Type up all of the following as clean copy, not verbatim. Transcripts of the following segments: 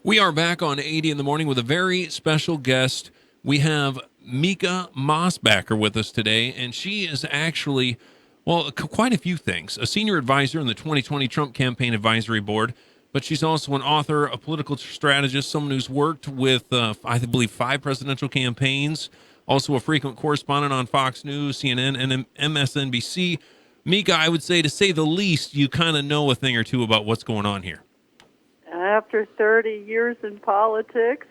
We are back on 80 in the morning with a very special guest. We have Mica Mosbacher with us today, and she is actually, well, quite a few things. A senior advisor in the 2020 Trump Campaign Advisory Board, but she's also an author, a political strategist, someone who's worked with, I believe, 5 presidential campaigns, also a frequent correspondent on Fox News, CNN, and MSNBC. Mica, I would say, to say the least, you kind of know a thing or two about what's going on here. After 30 years in politics,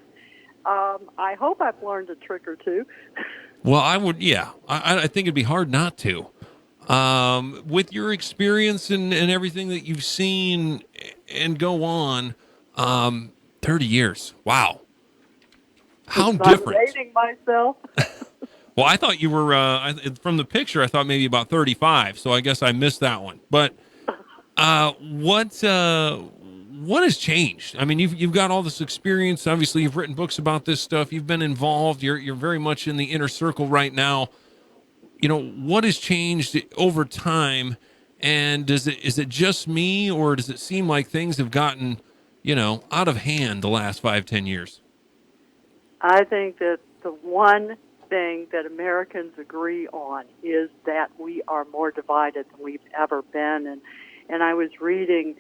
I hope I've learned a trick or two. Well, I would, yeah. I think it'd be hard not to. With your experience and everything that you've seen and go on, 30 years. Wow. How different. I'm dating myself. Well, I thought you were, from the picture, I thought maybe about 35, so I guess I missed that one. But what has changed? I mean, you've got all this experience. Obviously, you've written books about this stuff. You've been involved. You're very much in the inner circle right now. You know, what has changed over time? And is it just me, or does it seem like things have gotten, out of hand the last 5-10 years? I think that the one thing that Americans agree on is that we are more divided than we've ever been. And I was reading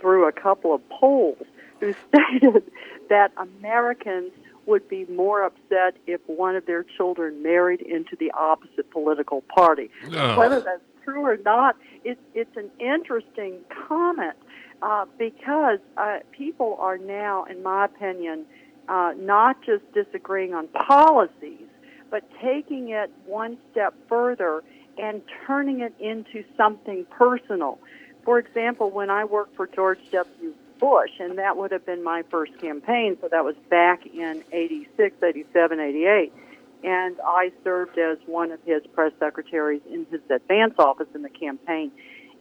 through a couple of polls who stated that Americans would be more upset if one of their children married into the opposite political party. Oh. Whether that's true or not, it's an interesting comment because people are now, in my opinion, not just disagreeing on policies, but taking it one step further and turning it into something personal. For example, when I worked for George W. Bush, and that would have been my first campaign, so that was back in 86, 87, 88, and I served as one of his press secretaries in his advance office in the campaign.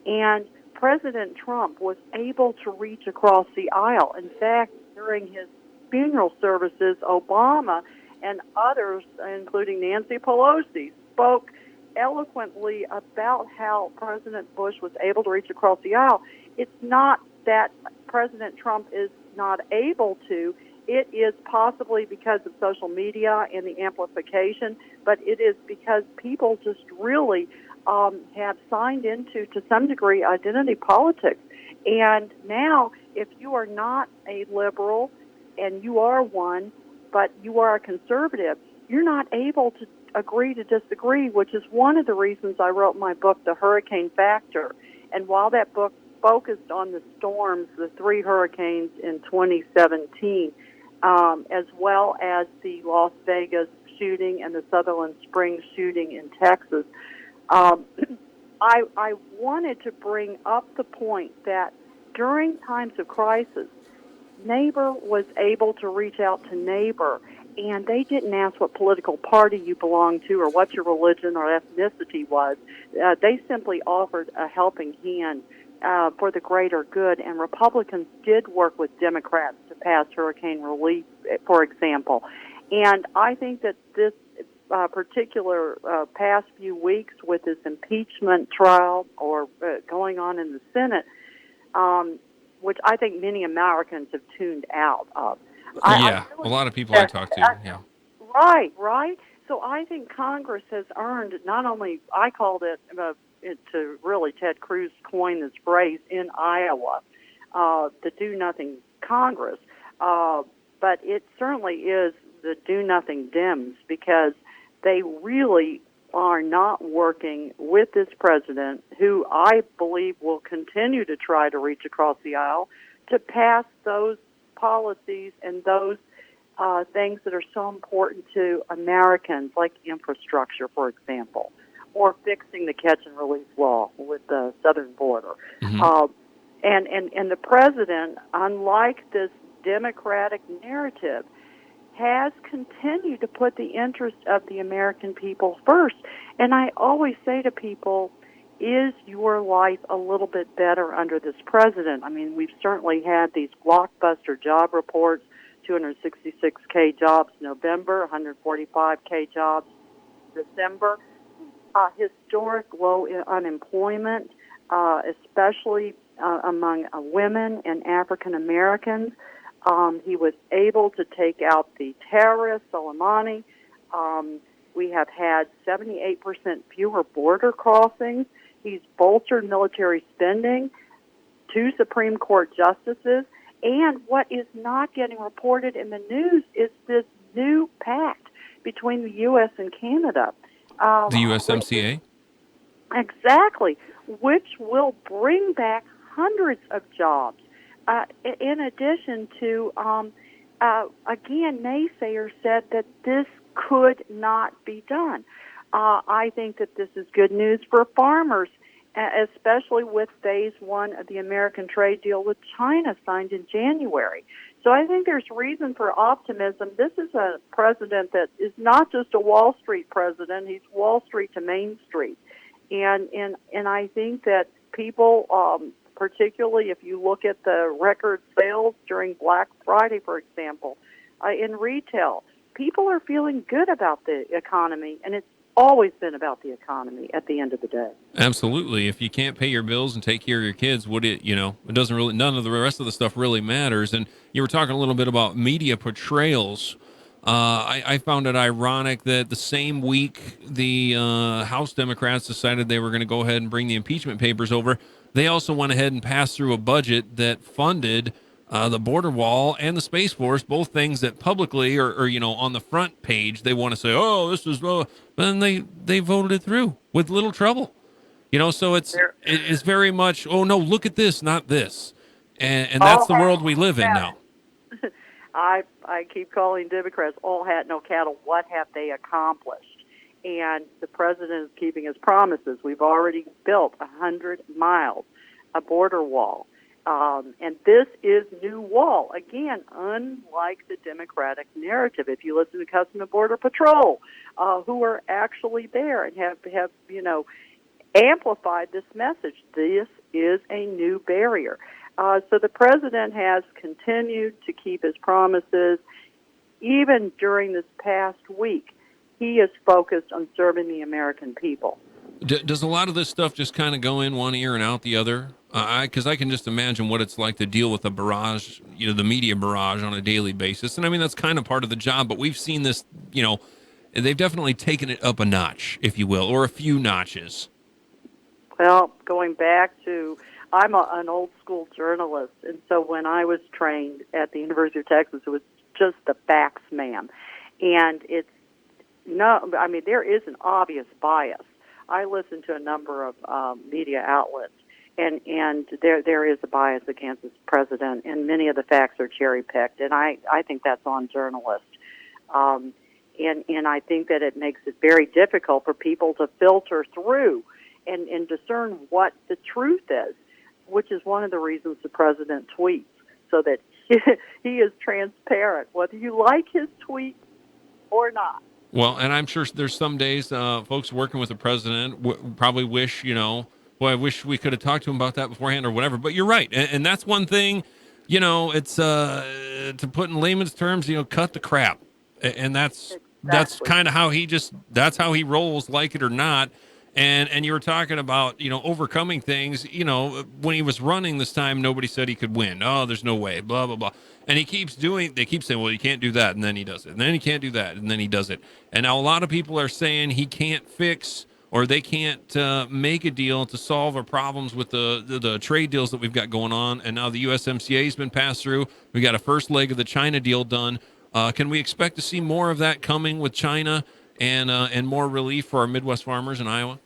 And President Trump was able to reach across the aisle. In fact, during his funeral services, Obama and others, including Nancy Pelosi, spoke eloquently about how President Bush was able to reach across the aisle. It's not that President Trump is not able to. It is possibly because of social media and the amplification, but it is because people just really have signed into, to some degree, identity politics. And now, if you are not a liberal, and you are one, but you are a conservative, you're not able to agree to disagree, which is one of the reasons I wrote my book, The Hurricane Factor. And while that book focused on the storms, the 3 hurricanes in 2017, as well as the Las Vegas shooting and the Sutherland Springs shooting in Texas, I wanted to bring up the point that during times of crisis, neighbor was able to reach out to neighbor, and they didn't ask what political party you belonged to or what your religion or ethnicity was. They simply offered a helping hand for the greater good, and Republicans did work with Democrats to pass hurricane relief, for example. And I think that this particular past few weeks with this impeachment trial or going on in the Senate, which I think many Americans have tuned out of. A lot of people I talk to, yeah. Right. So I think Congress has earned not only, I called it, to really Ted Cruz coined this phrase in Iowa, the do-nothing Congress, but it certainly is the do-nothing Dems because they really are not working with this president, who I believe will continue to try to reach across the aisle to pass those policies and those things that are so important to Americans, like infrastructure, for example, or fixing the catch and release law with the southern border. Mm-hmm. And the president, unlike this Democratic narrative, has continued to put the interest of the American people first. And I always say to people, is your life a little bit better under this president? I mean, we've certainly had these blockbuster job reports, 266K jobs November, 145K jobs December, historic low unemployment, especially among women and African Americans. He was able to take out the terrorist, Soleimani. We have had 78% fewer border crossings. He's bolstered military spending, 2 Supreme Court justices, and what is not getting reported in the news is this new pact between the U.S. and Canada. The USMCA? Exactly, which will bring back hundreds of jobs. In addition to, again, naysayers said that this could not be done. I think that this is good news for farmers, especially with phase 1 of the American trade deal with China signed in January. So I think there's reason for optimism. This is a president that is not just a Wall Street president. He's Wall Street to Main Street. And I think that people, particularly if you look at the record sales during Black Friday, for example, in retail, people are feeling good about the economy, and it's always been about the economy at the end of the day. Absolutely. If you can't pay your bills and take care of your kids, it doesn't really, none of the rest of the stuff really matters. And you were talking a little bit about media portrayals. I found it ironic that the same week the House Democrats decided they were going to go ahead and bring the impeachment papers over, they also went ahead and passed through a budget that funded the border wall and the Space Force, both things that publicly or on the front page, they want to say, oh, this is, but then they voted it through with little trouble. So it's very much, oh, no, look at this, not this. And that's the world we live in now. I keep calling Democrats all hat, no cattle. What have they accomplished? And the president is keeping his promises. We've already built 100 miles, a border wall. And this is new wall. Again, unlike the Democratic narrative. If you listen to Customs and Border Patrol, who are actually there and have amplified this message, this is a new barrier. So the president has continued to keep his promises. Even during this past week, he is focused on serving the American people. Does a lot of this stuff just kind of go in one ear and out the other? Because I can just imagine what it's like to deal with the barrage, the media barrage on a daily basis. And I mean, that's kind of part of the job, but we've seen this, they've definitely taken it up a notch, if you will, or a few notches. Well, going back to, I'm an old school journalist, and so when I was trained at the University of Texas, it was just the facts, ma'am. And there is an obvious bias. I listen to a number of media outlets, and there is a bias against this president, and many of the facts are cherry-picked, and I think that's on journalists. And I think that it makes it very difficult for people to filter through and discern what the truth is, which is one of the reasons the president tweets, so that he is transparent, whether you like his tweet or not. Well, and I'm sure there's some days folks working with the president probably wish, I wish we could have talked to him about that beforehand or whatever. But you're right. And that's one thing, it's to put in layman's terms, cut the crap. And that's kind of how that's how he rolls, like it or not. And you were talking about, overcoming things, when he was running this time, nobody said he could win. Oh, there's no way, blah, blah, blah. And they keep saying, well, you can't do that. And then he does it. And then he can't do that. And then he does it. And now a lot of people are saying he can't fix or they can't make a deal to solve our problems with the trade deals that we've got going on. And now the USMCA has been passed through. We got a first leg of the China deal done. Can we expect to see more of that coming with China and more relief for our Midwest farmers in Iowa?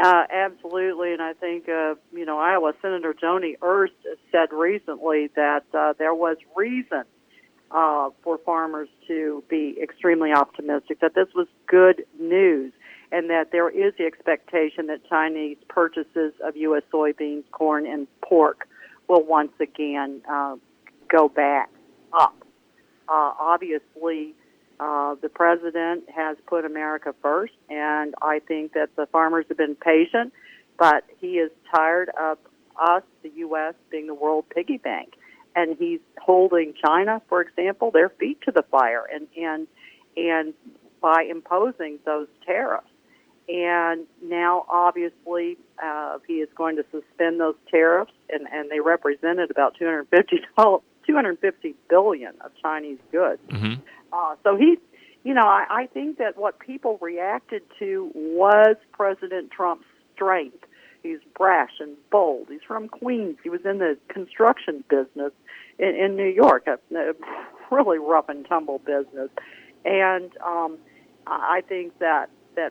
Absolutely, and I think, Iowa Senator Joni Ernst said recently that there was reason for farmers to be extremely optimistic, that this was good news, and that there is the expectation that Chinese purchases of U.S. soybeans, corn, and pork will once again go back up. Obviously, the president has put America first, and I think that the farmers have been patient, but he is tired of us, the U.S., being the world piggy bank. And he's holding China, for example, their feet to the fire, and by imposing those tariffs. And now, obviously, he is going to suspend those tariffs, and they represented about $250 $250 billion of Chinese goods. Mm-hmm. So he's, I think that what people reacted to was President Trump's strength. He's brash and bold. He's from Queens. He was in the construction business in New York, a really rough and tumble business. And I think that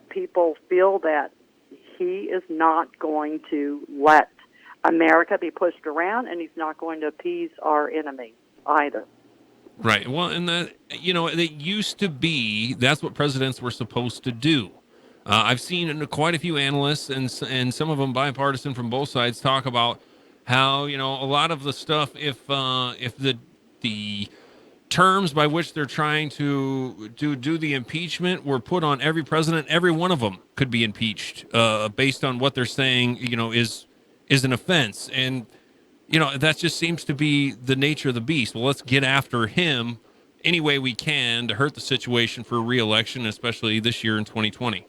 people feel that he is not going to let America be pushed around, and he's not going to appease our enemy either. Right. Well, and it used to be that's what presidents were supposed to do. I've seen quite a few analysts and some of them bipartisan from both sides talk about how a lot of the stuff if the terms by which they're trying to do the impeachment were put on every president, every one of them could be impeached based on what they're saying is an offense. And that just seems to be the nature of the beast. Well, let's get after him any way we can to hurt the situation for re-election, especially this year in 2020.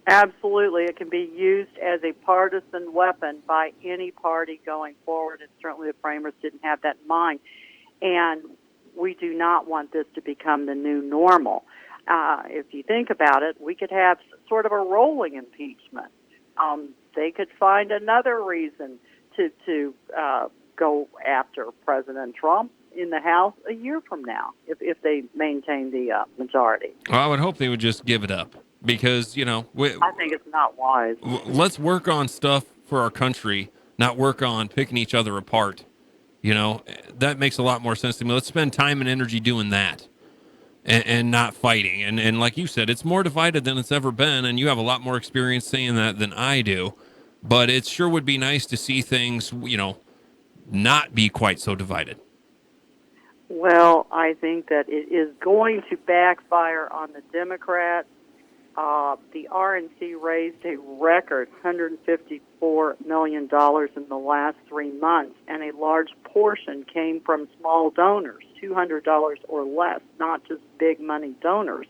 Absolutely. It can be used as a partisan weapon by any party going forward, and certainly the framers didn't have that in mind. And we do not want this to become the new normal. If you think about it, we could have sort of a rolling impeachment. They could find another reason to go after President Trump in the House a year from now if they maintain the majority. Well, I would hope they would just give it up because, I think it's not wise. Let's work on stuff for our country, not work on picking each other apart. That makes a lot more sense to me. Let's spend time and energy doing that and not fighting. And like you said, it's more divided than it's ever been, and you have a lot more experience saying that than I do. But it sure would be nice to see things, not be quite so divided. Well, I think that it is going to backfire on the Democrats. The RNC raised a record $154 million in the last 3 months, and a large portion came from small donors, $200 or less, not just big money donors.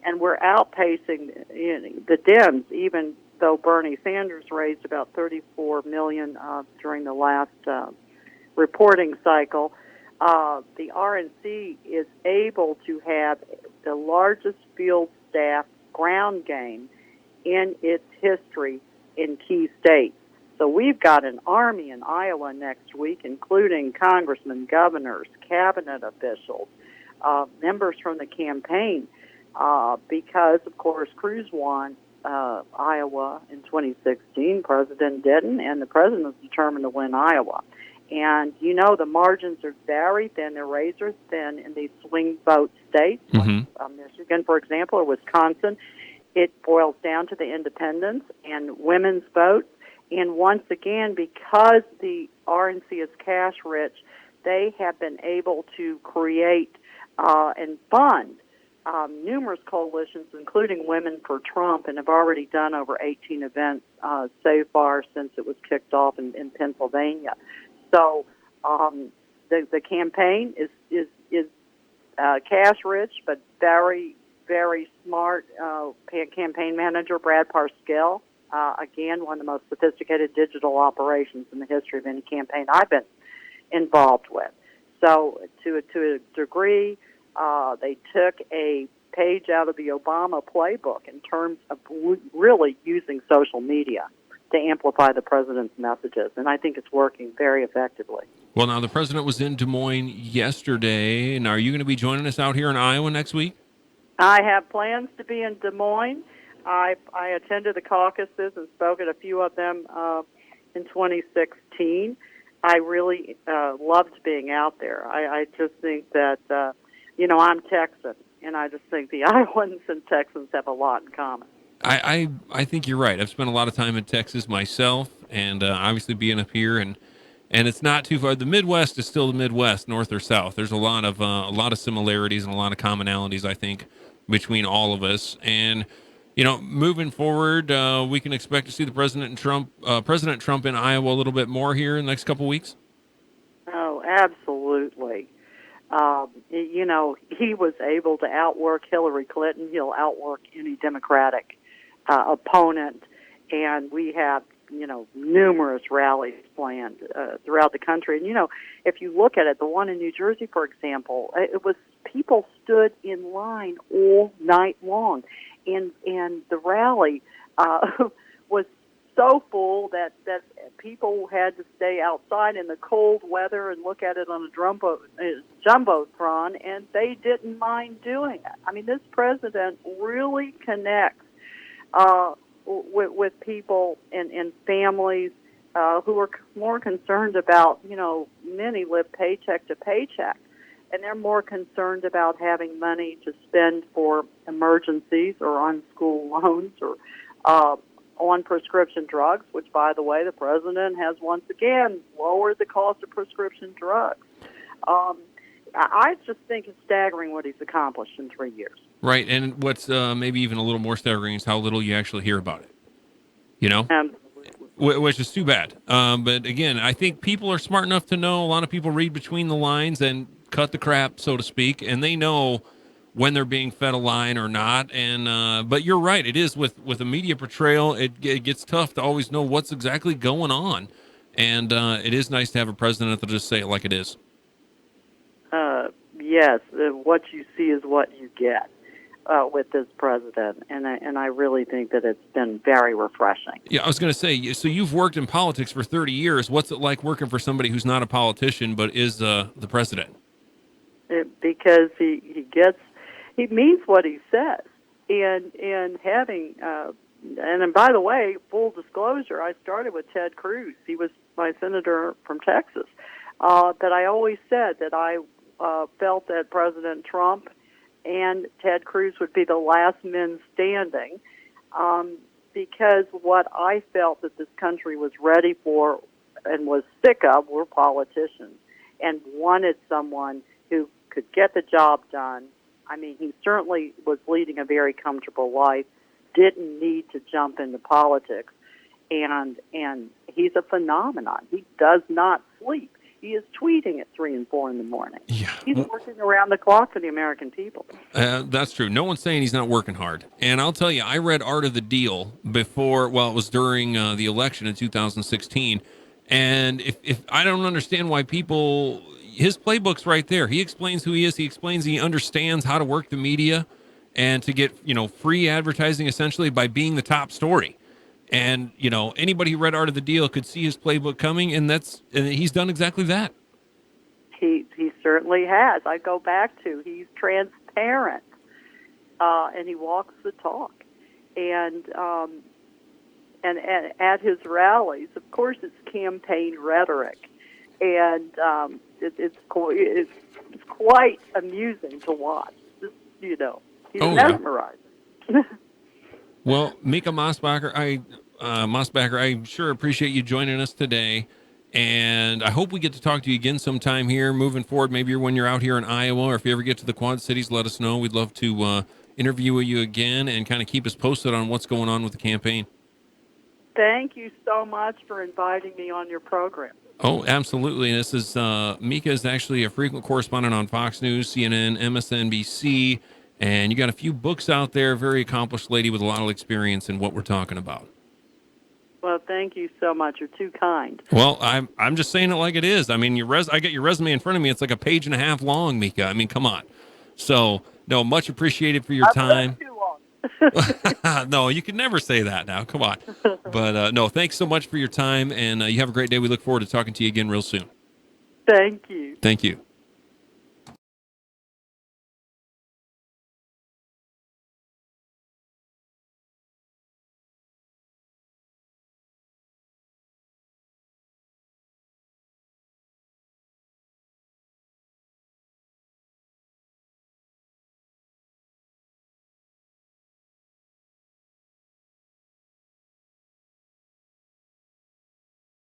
And we're outpacing the Dems, even though Bernie Sanders raised about $34 million during the last reporting cycle. The RNC is able to have the largest field staff ground game in its history in key states. So we've got an army in Iowa next week, including congressmen, governors, cabinet officials, members from the campaign, because, of course, Cruz won Iowa in 2016. President didn't, and the president was determined to win Iowa. And, the margins are very thin. They're razor thin in these swing vote states, like Michigan, for example, or Wisconsin. It boils down to the independents and women's votes. And once again, because the RNC is cash rich, they have been able to create and fund numerous coalitions, including Women for Trump, and have already done over 18 events so far since it was kicked off in Pennsylvania. So the campaign is cash rich, but very, very smart campaign manager, Brad Parscale. Again, one of the most sophisticated digital operations in the history of any campaign I've been involved with. So to a degree, they took a page out of the Obama playbook in terms of really using social media to amplify the president's messages, and I think it's working very effectively. Well, now, the president was in Des Moines yesterday, and are you going to be joining us out here in Iowa next week? I have plans to be in Des Moines. I attended the caucuses and spoke at a few of them in 2016. I really loved being out there. I just think that, I'm Texan, and I just think the Iowans and Texans have a lot in common. I think you're right. I've spent a lot of time in Texas myself, and obviously being up here, and it's not too far. The Midwest is still the Midwest, north or south. There's a lot of similarities and a lot of commonalities, I think, between all of us. And moving forward, we can expect to see the President Trump in Iowa a little bit more here in the next couple of weeks. Oh, absolutely. He was able to outwork Hillary Clinton. He'll outwork any Democratic opponent. And we have numerous rallies planned throughout the country. And, if you look at it, the one in New Jersey, for example, it was people stood in line all night long. And the rally was so full that people had to stay outside in the cold weather and look at it on a jumbotron, and they didn't mind doing it. I mean, this president really connects with people and families who are more concerned about, many live paycheck to paycheck, and they're more concerned about having money to spend for emergencies or on school loans or on prescription drugs, which, by the way, the president has once again lowered the cost of prescription drugs. I just think it's staggering what he's accomplished in 3 years. Right, and what's maybe even a little more staggering is how little you actually hear about it, which is too bad. But again, I think people are smart enough to know, a lot of people read between the lines and cut the crap, so to speak, and they know when they're being fed a line or not. And but you're right, it is with a media portrayal, it gets tough to always know what's exactly going on. And it is nice to have a president that'll just say it like it is. Yes, what you see is what you get with this president, and I really think that it's been very refreshing. Yeah, I was going to say, so you've worked in politics for 30 years. What's it like working for somebody who's not a politician but is the president? Because he means what he says, and having and by the way, full disclosure, I started with Ted Cruz. He was my senator from Texas. But I always said that I felt that President Trump and Ted Cruz would be the last men standing, because what I felt that this country was ready for and was sick of were politicians, and wanted someone who could get the job done. I mean, he certainly was leading a very comfortable life, didn't need to jump into politics, and he's a phenomenon. He does not sleep. He is tweeting at 3 and 4 in the morning. Yeah. He's working around the clock for the American people. That's true. No one's saying he's not working hard. And I'll tell you, I read Art of the Deal before, it was during the election in 2016. And if I don't understand why people, his playbook's right there. He explains who he is. He explains he understands how to work the media and to get, free advertising essentially by being the top story. And, anybody who read Art of the Deal could see his playbook coming, and he's done exactly that. He certainly has. I go back to, he's transparent, and he walks the talk. And at his rallies, of course, it's campaign rhetoric, and it's quite amusing to watch. He's mesmerizing. Yeah. Well, Mica Mosbacher, I sure appreciate you joining us today, and I hope we get to talk to you again sometime here moving forward. Maybe when you're out here in Iowa, or if you ever get to the Quad Cities, let us know. We'd love to interview you again and kind of keep us posted on what's going on with the campaign. Thank you so much for inviting me on your program. Oh, absolutely. This is Mica is actually a frequent correspondent on Fox News, CNN, MSNBC. And you got a few books out there, very accomplished lady with a lot of experience in what we're talking about. Well, thank you so much. You're too kind. Well, I'm just saying it like it is. I mean, I get your resume in front of me. It's like a page and a half long, Mica. I mean, come on. So, no, much appreciated for your time. Too long. No, you can never say that now. Come on. But, no, thanks so much for your time, and you have a great day. We look forward to talking to you again real soon. Thank you. Thank you.